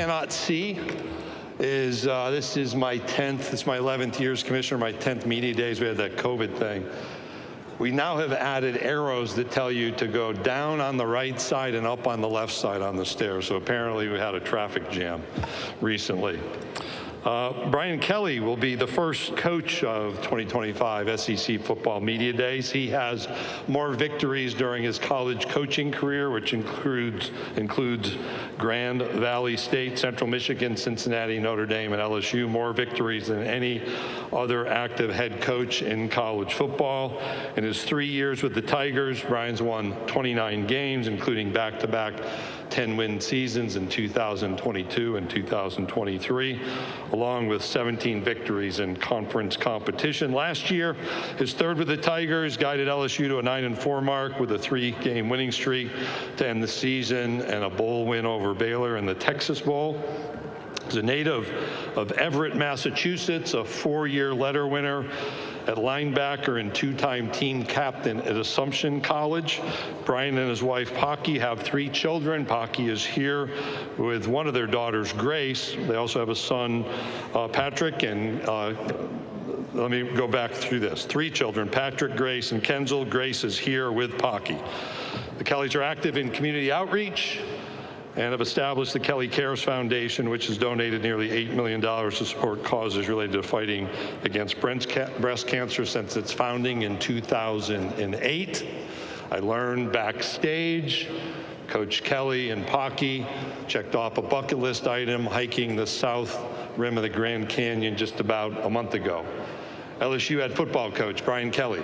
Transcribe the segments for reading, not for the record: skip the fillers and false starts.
Cannot see is this is my 10th, it's my 11th year as commissioner, my 10th media days. We had that COVID thing. We now have added arrows that tell you to go down on the right side and up on the left side on the stairs. So apparently we had a traffic jam recently. Brian Kelly will be the first coach of 2025 SEC Football Media Days. He has more victories during his college coaching career, which includes Grand Valley State, Central Michigan, Cincinnati, Notre Dame, and LSU. More victories than any other active head coach in college football. In his 3 years with the Tigers, Brian's won 29 games, including back-to-back 10-win seasons in 2022 and 2023, along with 17 victories in conference competition. Last year, his third with the Tigers guided LSU to a 9-4 mark with a 3-game winning streak to end the season and a bowl win over Baylor in the Texas Bowl. He's a native of Everett, Massachusetts, a 4-year letter winner at linebacker and 2-time team captain at Assumption College. Brian and his wife, Pocky, have 3 children. Pocky is here with one of their daughters, Grace. They also have a son, Patrick, and let me go back through this. 3 children, Patrick, Grace, and Kenzel. Grace is here with Pocky. The Kellys are active in community outreach and have established the Kelly Cares Foundation, which has donated nearly $8 million to support causes related to fighting against breast cancer since its founding in 2008. I learned backstage, Coach Kelly and Pocky checked off a bucket list item, hiking the south rim of the Grand Canyon just about a month ago. LSU head football coach Brian Kelly.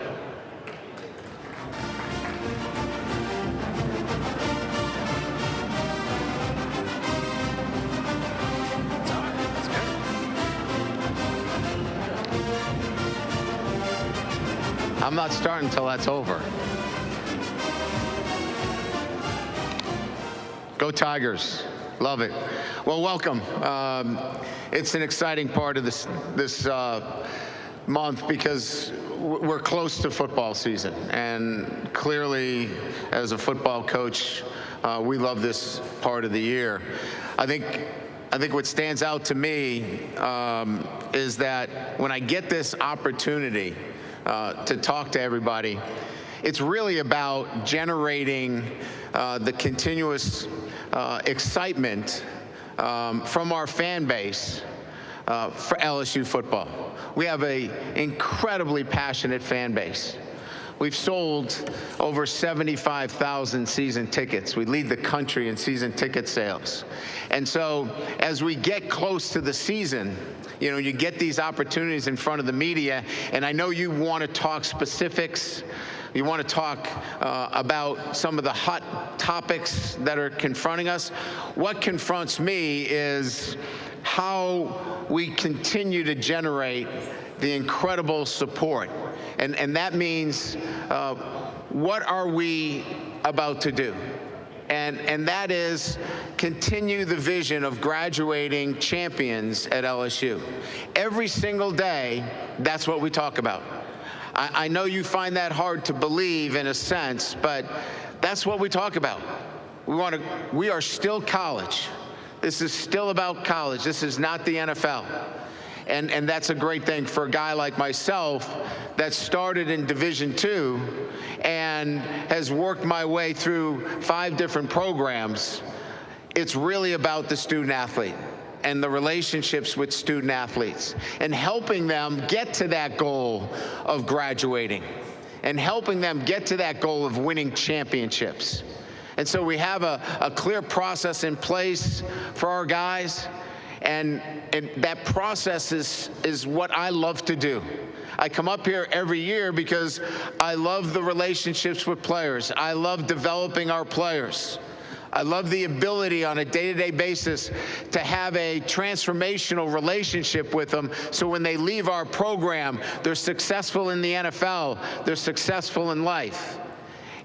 I'm not starting until that's over. Go Tigers. Love it. Well, welcome. It's an exciting part of this month because we're close to football season. And clearly, as a football coach, we love this part of the year. I think what stands out to me is that when I get this opportunity to talk to everybody, it's really about generating the continuous excitement from our fan base for LSU football. We have an incredibly passionate fan base. We've sold over 75,000 season tickets. We lead the country in season ticket sales. And so as we get close to the season, you know, you get these opportunities in front of the media, and I know you want to talk specifics. You want to talk about some of the hot topics that are confronting us. What confronts me is how we continue to generate the incredible support. And that means what are we about to do? And that is continue the vision of graduating champions at LSU. Every single day, that's what we talk about. I know you find that hard to believe in a sense, but that's what we talk about. We are still college. This is still about college. This is not the NFL. And that's a great thing for a guy like myself that started in Division II and has worked my way through 5 different programs. It's really about the student athlete and the relationships with student athletes and helping them get to that goal of graduating and helping them get to that goal of winning championships. And so we have a clear process in place for our guys. And that process is what I love to do. I come up here every year because I love the relationships with players. I love developing our players. I love the ability on a day-to-day basis to have a transformational relationship with them so when they leave our program, they're successful in the NFL, they're successful in life.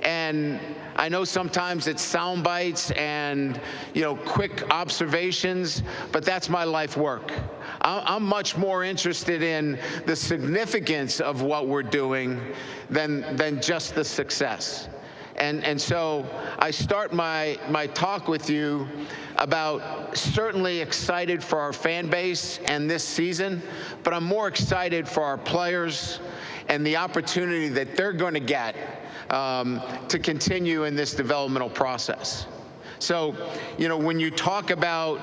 And I know sometimes it's sound bites and, you know, quick observations, but that's my life work. I'm much more interested in the significance of what we're doing than just the success. And so I start my talk with you about certainly excited for our fan base and this season, but I'm more excited for our players and the opportunity that they're going to get to continue in this developmental process. So, you know, when you talk about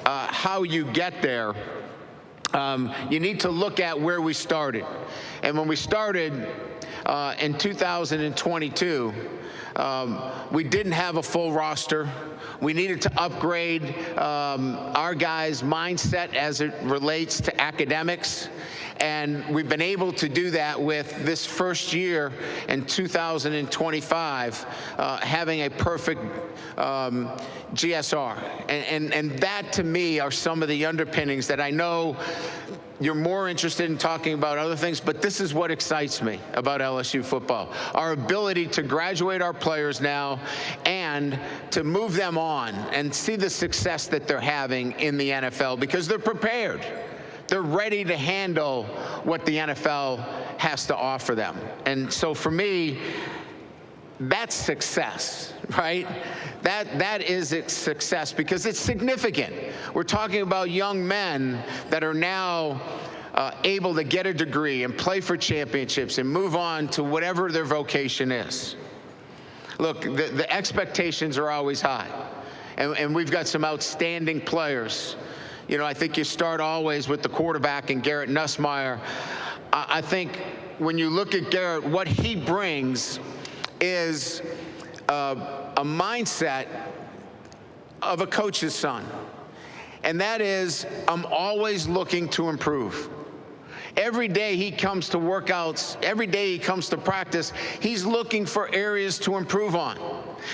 how you get there, you need to look at where we started. And when we started in 2022, we didn't have a full roster. We needed to upgrade our guys' mindset as it relates to academics. And we've been able to do that with this first year in 2025, having a perfect GSR. And that, to me, are some of the underpinnings that I know you're more interested in talking about other things, but this is what excites me about LSU football. Our ability to graduate our players now and to move them on and see the success that they're having in the NFL because they're prepared. They're ready to handle what the NFL has to offer them. And so for me, that's success, right? That is its success because it's significant. We're talking about young men that are now able to get a degree and play for championships and move on to whatever their vocation is. Look, the expectations are always high, and we've got some outstanding players. You know, I think you start always with the quarterback and Garrett Nussmeier. I think when you look at Garrett, what he brings is a mindset of a coach's son. And that is, I'm always looking to improve. Every day he comes to workouts, every day he comes to practice, he's looking for areas to improve on.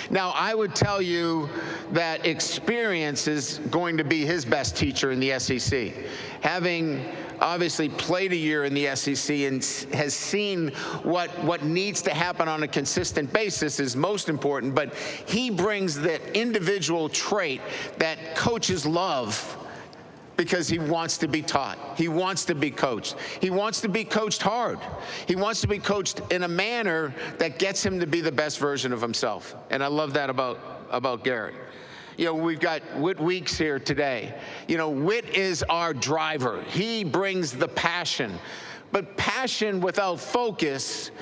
Now, I would tell you that experience is going to be his best teacher in the SEC. Having obviously played a year in the SEC and has seen what needs to happen on a consistent basis is most important, but he brings that individual trait that coaches love because he wants to be taught. He wants to be coached. He wants to be coached hard. He wants to be coached in a manner that gets him to be the best version of himself. And I love that about Garrett. You know, we've got Whit Weeks here today. You know, Whit is our driver. He brings the passion. But passion without focus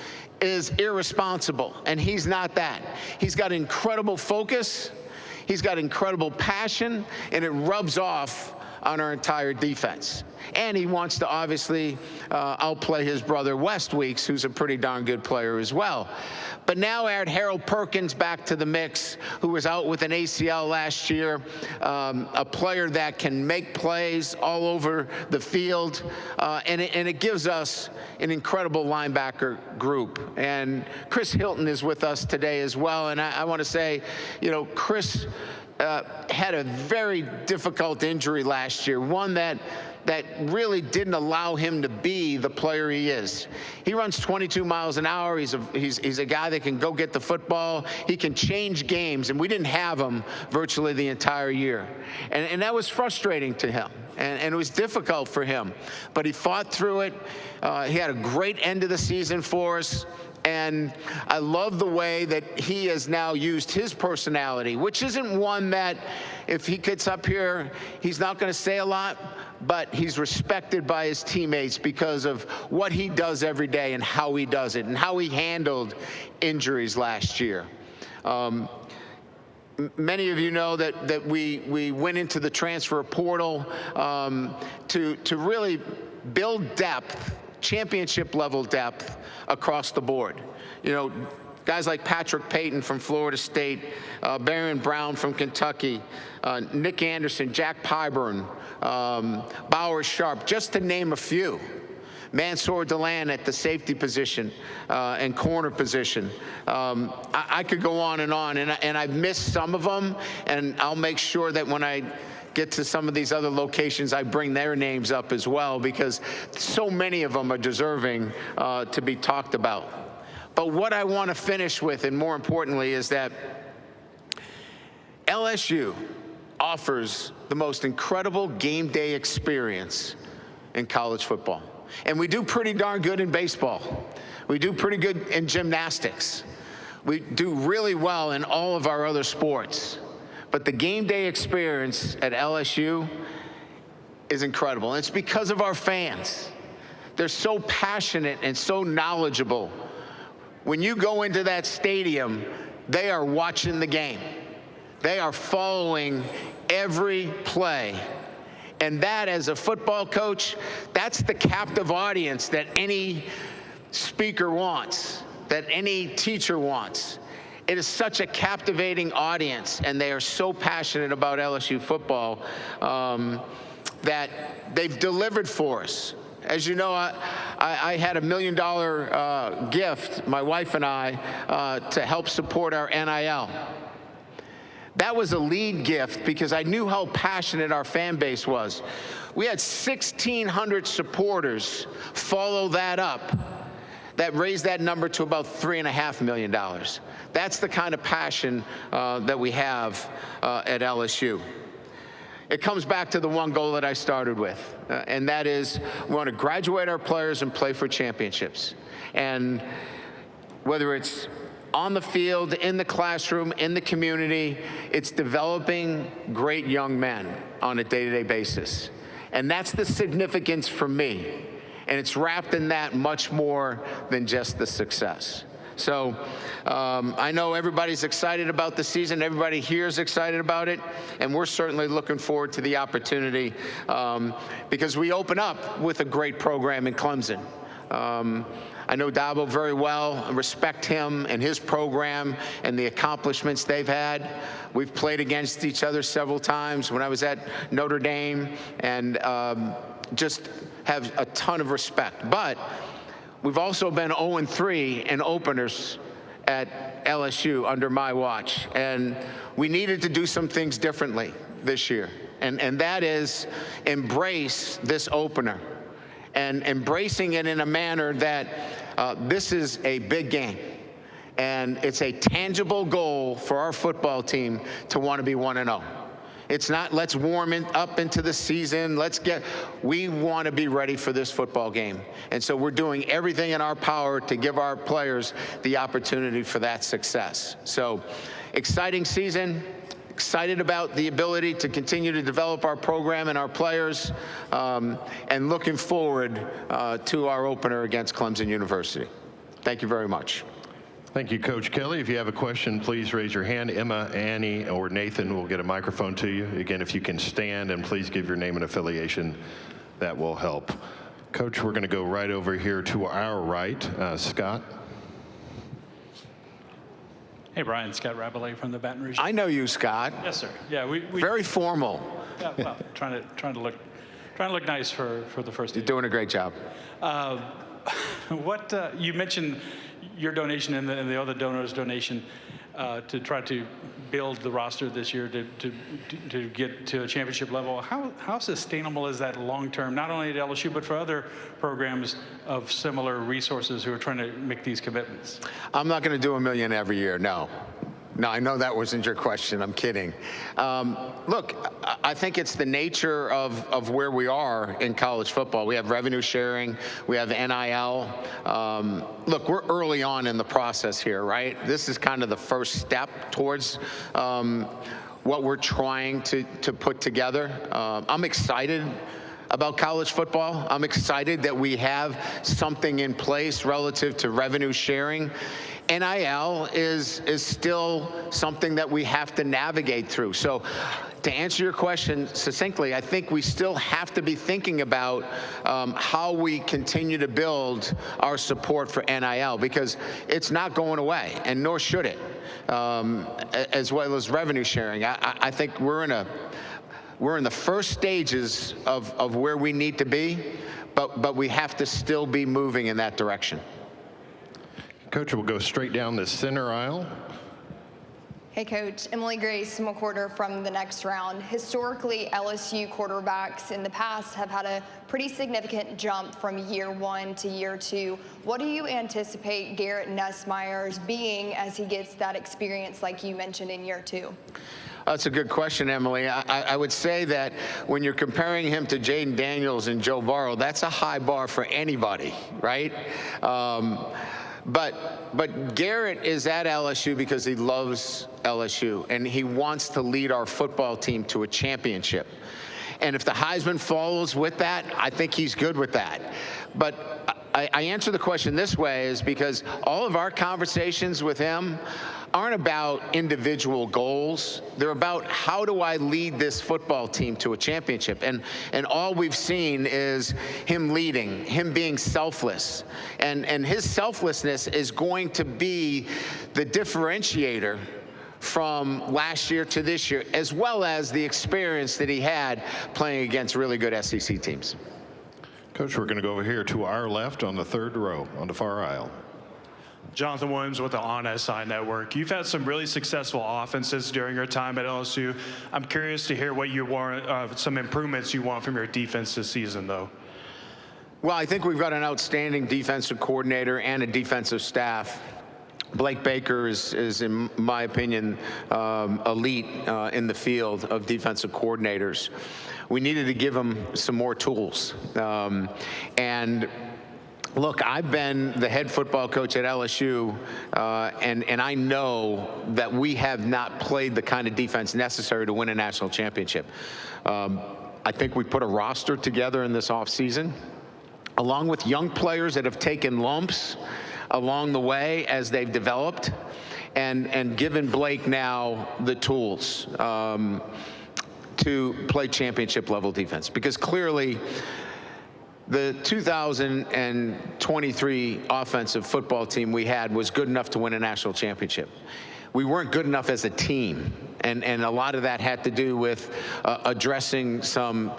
is irresponsible, and he's not that. He's got incredible focus. He's got incredible passion, and it rubs off on our entire defense. And he wants to obviously outplay his brother West Weeks, who's a pretty darn good player as well. But now add Harold Perkins back to the mix, who was out with an ACL last year, a player that can make plays all over the field, and it gives us an incredible linebacker group. And Chris Hilton is with us today as well, and I want to say, you know, Chris had a very difficult injury last year, one that really didn't allow him to be the player he is. He runs 22 miles an hour. He's a guy that can go get the football. He can change games, and we didn't have him virtually the entire year. And that was frustrating to him, and it was difficult for him. But he fought through it. He had a great end of the season for us. And I love the way that he has now used his personality, which isn't one that if he gets up here, he's not going to say a lot, but he's respected by his teammates because of what he does every day and how he does it and how he handled injuries last year. Many of you know that we went into the transfer portal to really build depth, championship level depth across the board. You know, guys like Patrick Payton from Florida State, Barron Brown from Kentucky, Nick Anderson, Jack Pyburn, Bauer Sharp, just to name a few. Mansour Delan at the safety position and corner position. I could go on, and I've missed some of them, and I'll make sure that when I get to some of these other locations, I bring their names up as well, because so many of them are deserving to be talked about. But what I want to finish with, and more importantly, is that LSU offers the most incredible game day experience in college football. And we do pretty darn good in baseball. We do pretty good in gymnastics. We do really well in all of our other sports, but the game day experience at LSU is incredible. And it's because of our fans. They're so passionate and so knowledgeable. When you go into that stadium, they are watching the game. They are following every play. And that, as a football coach, that's the captive audience that any speaker wants, that any teacher wants. It is such a captivating audience, and they are so passionate about LSU football that they've delivered for us. As you know, I had $1 million gift, my wife and I, to help support our NIL. That was a lead gift because I knew how passionate our fan base was. We had 1,600 supporters follow that up. That raised that number to about $3.5 million. That's the kind of passion that we have at LSU. It comes back to the one goal that I started with, and that is we want to graduate our players and play for championships. And whether it's on the field, in the classroom, in the community, it's developing great young men on a day-to-day basis. And that's the significance for me. And it's wrapped in that much more than just the success. So I know everybody's excited about the season. Everybody here is excited about it. And we're certainly looking forward to the opportunity because we open up with a great program in Clemson. I know Dabo very well. I respect him and his program and the accomplishments they've had. We've played against each other several times when I was at Notre Dame, and just have a ton of respect. But we've also been 0-3 in openers at LSU under my watch, and we needed to do some things differently this year, and that is embrace this opener and embracing it in a manner that this is a big game, and it's a tangible goal for our football team to want to be 1-0. It's not let's warm it up into the season. We want to be ready for this football game. And so we're doing everything in our power to give our players the opportunity for that success. So exciting season, excited about the ability to continue to develop our program and our players, and looking forward to our opener against Clemson University. Thank you very much. Thank you, Coach Kelly. If you have a question, please raise your hand. Emma, Annie, or Nathan will get a microphone to you. Again, if you can stand, and please give your name and affiliation, that will help. Coach, we're going to go right over here to our right. Scott. Hey, Brian. Scott Rabelais from the Baton Rouge. I know you, Scott. Yes, sir. Yeah, we very formal. Yeah, well, trying to look nice for the first. You're doing a great job. What you mentioned your donation and the other donors' donation to try to build the roster this year to get to a championship level. How sustainable is that long term, not only at LSU, but for other programs of similar resources who are trying to make these commitments? I'm not going to do $1 million every year, no. No, I know that wasn't your question. I'm kidding. Look, I think it's the nature of where we are in college football. We have revenue sharing. We have NIL. Look, we're early on in the process here, right? This is kind of the first step towards what we're trying to put together. I'm excited about college football. I'm excited that we have something in place relative to revenue sharing. NIL is still something that we have to navigate through. So to answer your question succinctly, I think we still have to be thinking about how we continue to build our support for NIL, because it's not going away, and nor should it, as well as revenue sharing. I think we're in the first stages of where we need to be, but we have to still be moving in that direction. Coach, we'll go straight down the center aisle. Hey, Coach. Emily Grace McWhorter from the next round. Historically, LSU quarterbacks in the past have had a pretty significant jump from year one to year two. What do you anticipate Garrett Nussmeier's being as he gets that experience like you mentioned in year two? That's a good question, Emily. I would say that when you're comparing him to Jaden Daniels and Joe Burrow, that's a high bar for anybody, right? But Garrett is at LSU because he loves LSU, and he wants to lead our football team to a championship. And if the Heisman follows with that, I think he's good with that. But I answer the question this way is because all of our conversations with him aren't about individual goals. They're about how do I lead this football team to a championship? And all we've seen is him leading, him being selfless. And his selflessness is going to be the differentiator from last year to this year, as well as the experience that he had playing against really good SEC teams. Coach, we're going to go over here to our left on the third row, on the far aisle. Jonathan Williams with the On SI Network. You've had some really successful offenses during your time at LSU. I'm curious to hear what you want, some improvements you want from your defense this season, though. Well, I think we've got an outstanding defensive coordinator and a defensive staff. Blake Baker is in my opinion, elite in the field of defensive coordinators. We needed to give him some more tools. And look, I've been the head football coach at LSU, and I know that we have not played the kind of defense necessary to win a national championship. I think we put a roster together in this offseason, along with young players that have taken lumps along the way as they've developed, and given Blake now the tools to play championship level defense. Because clearly, the 2023 offensive football team we had was good enough to win a national championship. We weren't good enough as a team, and a lot of that had to do with addressing some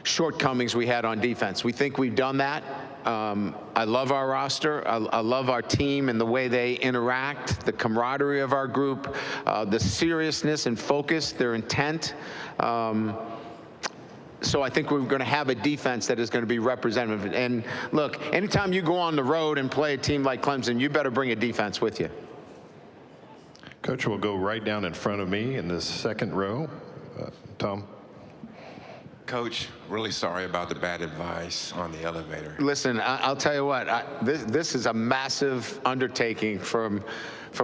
shortcomings we had on defense. We think we've done that. I love our roster. I love our team and the way they interact, the camaraderie of our group, the seriousness and focus, their intent. So I think we're going to have a defense that is going to be representative. And look, anytime you go on the road and play a team like Clemson, you better bring a defense with you. Coach, we'll go right down in front of me in the second row. Tom. Coach, really sorry about the bad advice on the elevator. Listen, I'll tell you what, this is a massive undertaking from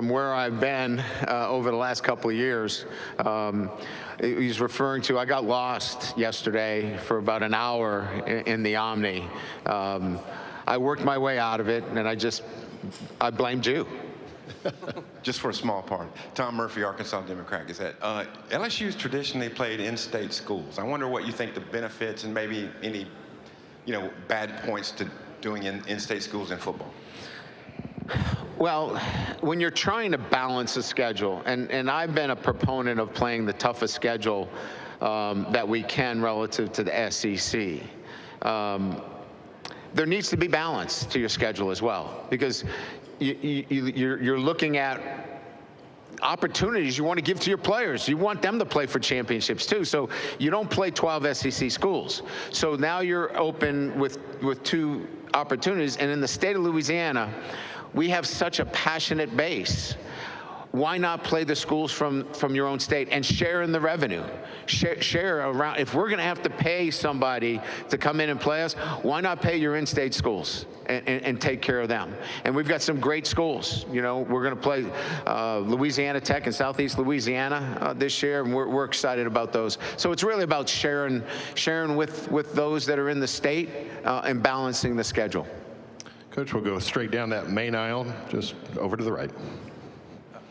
where I've been over the last couple of years. He's referring to, I got lost yesterday for about an hour in the Omni. I worked my way out of it, and I blamed you. Just for a small part. Tom Murphy, Arkansas Democrat Gazette. LSU's traditionally played in-state schools. I wonder what you think the benefits and maybe any, bad points to doing in-state schools in football. Well, when you're trying to balance a schedule, and I've been a proponent of playing the toughest schedule that we can relative to the SEC, there needs to be balance to your schedule as well, because you're looking at opportunities you want to give to your players. You want them to play for championships too. So you don't play 12 SEC schools. So now you're open with 2 opportunities. And in the state of Louisiana, we have such a passionate base. Why not play the schools from your own state and share in the revenue? Share around. If we're going to have to pay somebody to come in and play us, why not pay your in-state schools and take care of them? And we've got some great schools. We're going to play Louisiana Tech in Southeast Louisiana this year, and we're excited about those. So it's really about sharing with those that are in the state and balancing the schedule. Coach, we'll go straight down that main aisle, just over to the right.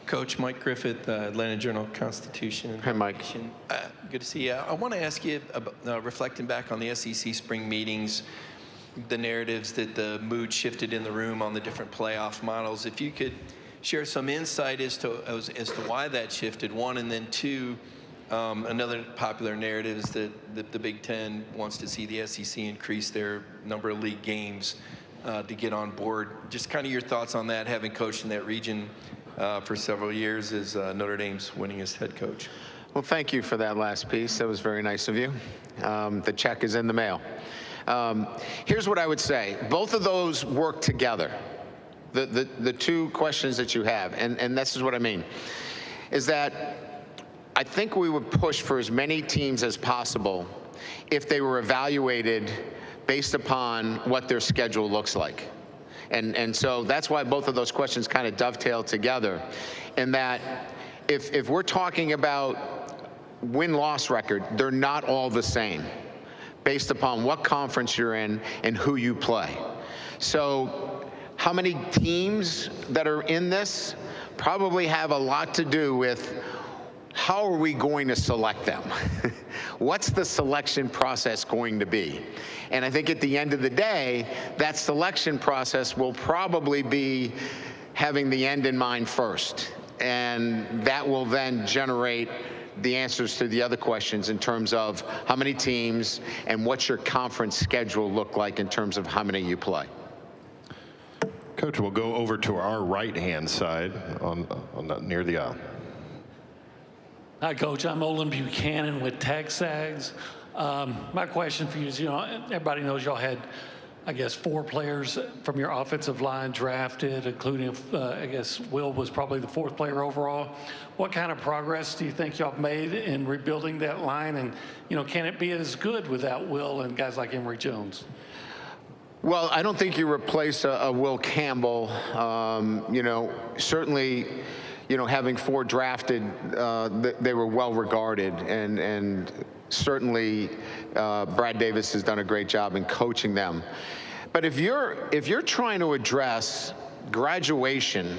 Coach, Mike Griffith, Atlanta Journal-Constitution. Hi, Mike. Good to see you. I want to ask you, about, reflecting back on the SEC spring meetings, the narratives that the mood shifted in the room on the different playoff models. If you could share some insight as to why that shifted, one, and then two, another popular narrative is that the Big Ten wants to see the SEC increase their number of league games to get on board. Just kind of your thoughts on that, having coached in that region for several years as Notre Dame's winningest head coach. Well, thank you for that last piece. That was very nice of you. The check is in the mail. Here's what I would say. Both of those work together. The 2 questions that you have, and this is what I mean, is that I think we would push for as many teams as possible if they were evaluated based upon what their schedule looks like. And so that's why both of those questions kind of dovetail together, in that if we're talking about win-loss record, they're not all the same based upon what conference you're in and who you play. So how many teams that are in this probably have a lot to do with how are we going to select them? What's the selection process going to be? And I think at the end of the day, that selection process will probably be having the end in mind first. And that will then generate the answers to the other questions in terms of how many teams and what's your conference schedule look like in terms of how many you play. Coach, we'll go over to our right-hand side near the aisle. Hi, Coach. I'm Olin Buchanan with TexAgs. My question for you is, everybody knows y'all had, I guess, 4 players from your offensive line drafted, including, I guess, Will was probably the 4th player overall. What kind of progress do you think y'all have made in rebuilding that line? And, can it be as good without Will and guys like Emory Jones? Well, I don't think you replace a Will Campbell. Certainly, having 4 drafted, they were well regarded, and certainly Brad Davis has done a great job in coaching them. But if you're trying to address graduation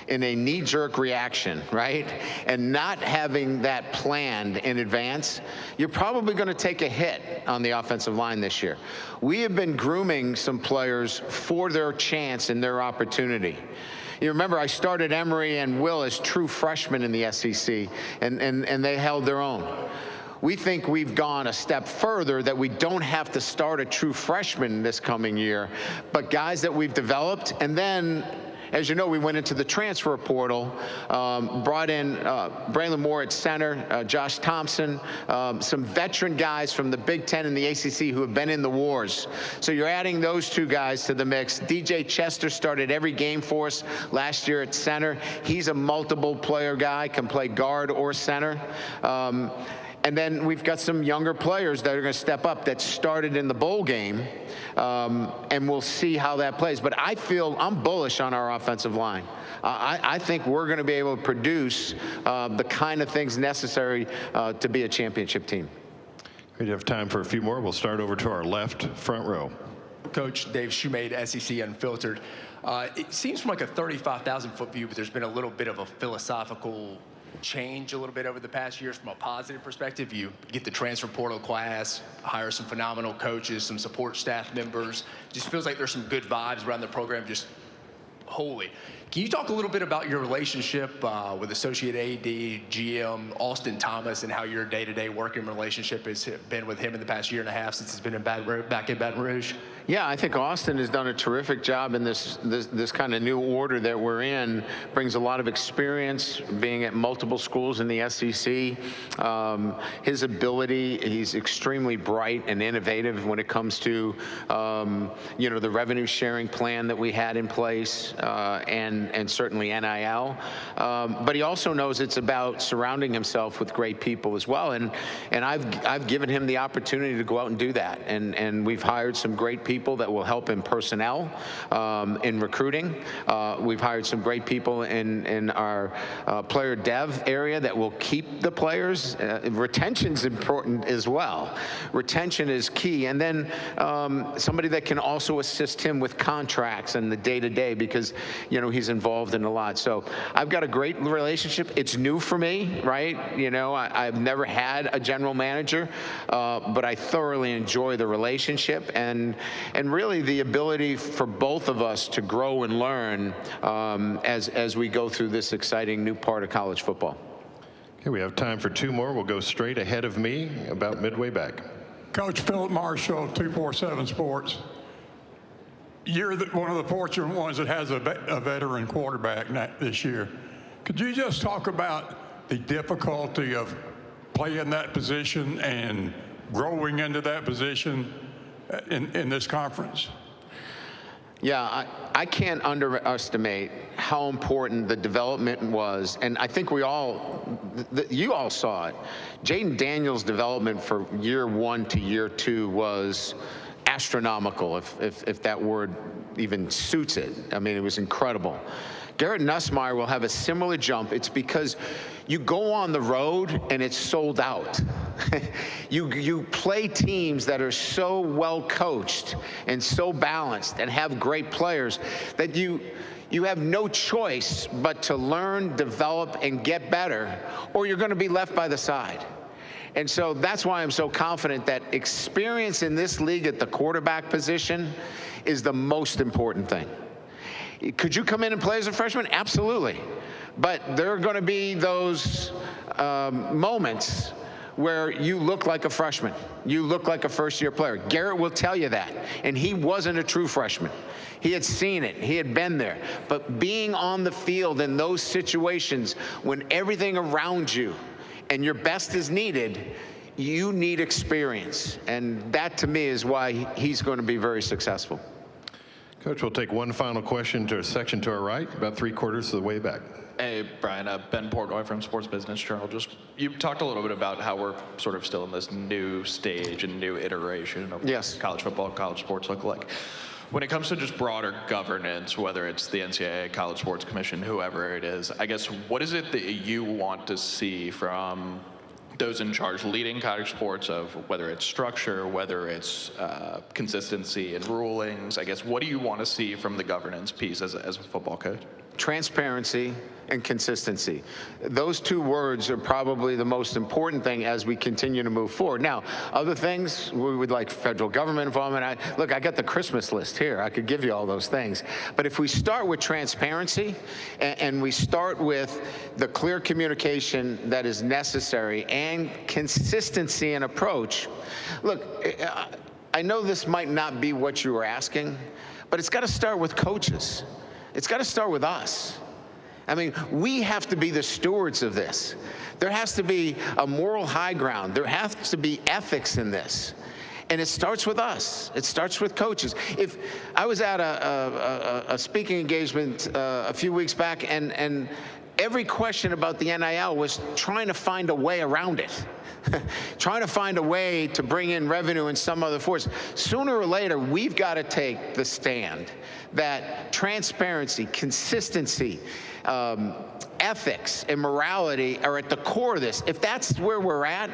in a knee-jerk reaction, right, and not having that planned in advance, you're probably going to take a hit on the offensive line this year. We have been grooming some players for their chance and their opportunity. You remember, I started Emory and Will as true freshmen in the SEC, and they held their own. We think we've gone a step further, that we don't have to start a true freshman this coming year, but guys that we've developed. And then, as you know, we went into the transfer portal, brought in Braylon Moore at center, Josh Thompson, some veteran guys from the Big Ten and the ACC who have been in the wars. So you're adding those 2 guys to the mix. DJ Chester started every game for us last year at center. He's a multiple player guy, can play guard or center. And then we've got some younger players that are going to step up that started in the bowl game, and we'll see how that plays. But I'm bullish on our offensive line. I think we're going to be able to produce the kind of things necessary to be a championship team. We have time for a few more. We'll start over to our left front row. Coach Dave Shoemade, SEC Unfiltered. It seems from like a 35,000-foot view, but there's been a little bit of a philosophical change a little bit over the past years from a positive perspective. You get the transfer portal class, hire some phenomenal coaches, some support staff members. Just feels like there's some good vibes around the program, just wholly. Can you talk a little bit about your relationship with Associate AD, GM, Austin Thomas, and how your day-to-day working relationship has been with him in the past year and a half since he's been back in Baton Rouge? Yeah, I think Austin has done a terrific job in this kind of new order that we're in. Brings a lot of experience being at multiple schools in the SEC. His ability, he's extremely bright and innovative when it comes to, the revenue sharing plan that we had in place, and certainly NIL. But he also knows it's about surrounding himself with great people as well. And I've given him the opportunity to go out and do that. And we've hired some great people that will help in personnel, in recruiting. We've hired some great people in our player dev area that will keep the players. Retention's important as well. Retention is key. And then somebody that can also assist him with contracts and the day-to-day, because he's involved in a lot. So I've got a great relationship. It's new for me, right? I've never had a general manager, but I thoroughly enjoy the relationship and really the ability for both of us to grow and learn as we go through this exciting new part of college football. Okay, we have time for 2 more. We'll go straight ahead of me, about midway back. Coach Philip Marshall, 247 Sports. You're one of the fortunate ones that has a veteran quarterback this year. Could you just talk about the difficulty of playing that position and growing into that position in this conference? Yeah, I can't underestimate how important the development was, and I think you all saw it. Jaden Daniels' development for year 1 to year 2 was astronomical, if that word even suits it. I mean, it was incredible. Garrett Nussmeier will have a similar jump. It's because you go on the road and it's sold out. You play teams that are so well coached and so balanced and have great players that you have no choice but to learn, develop, and get better, or you're going to be left by the side. And so that's why I'm so confident that experience in this league at the quarterback position is the most important thing. Could you come in and play as a freshman? Absolutely. But there are going to be those moments where you look like a freshman. You look like a first-year player. Garrett will tell you that. And he wasn't a true freshman. He had seen it. He had been there. But being on the field in those situations when everything around you and your best is needed, you need experience. And that, to me, is why he's going to be very successful. Coach, we'll take one final question to a section to our right, about 3/4 of the way back. Hey, Brian, Ben Portnoy from Sports Business Journal. You talked a little bit about how we're sort of still in this new stage and new iteration of yes. college football, college sports look like. When it comes to just broader governance, whether it's the NCAA, College Sports Commission, whoever it is, I guess, what is it that you want to see from those in charge leading college sports, of whether it's structure, whether it's consistency in rulings? I guess, what do you want to see from the governance piece as a football coach? Transparency and consistency. Those two words are probably the most important thing as we continue to move forward. Now, other things, we would like federal government involvement. I got the Christmas list here. I could give you all those things. But if we start with transparency and we start with the clear communication that is necessary and consistency in approach, look, I know this might not be what you were asking, but it's got to start with coaches. It's got to start with us. I mean, we have to be the stewards of this. There has to be a moral high ground. There has to be ethics in this. And it starts with us. It starts with coaches. If I was at a speaking engagement a few weeks back, and every question about the NIL was trying to find a way around it. Trying to find a way to bring in revenue in some other force. Sooner or later, we've got to take the stand that transparency, consistency, ethics, and morality are at the core of this. If that's where we're at,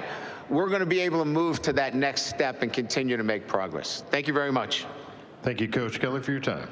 we're going to be able to move to that next step and continue to make progress. Thank you very much. Thank you, Coach Kelly, for your time.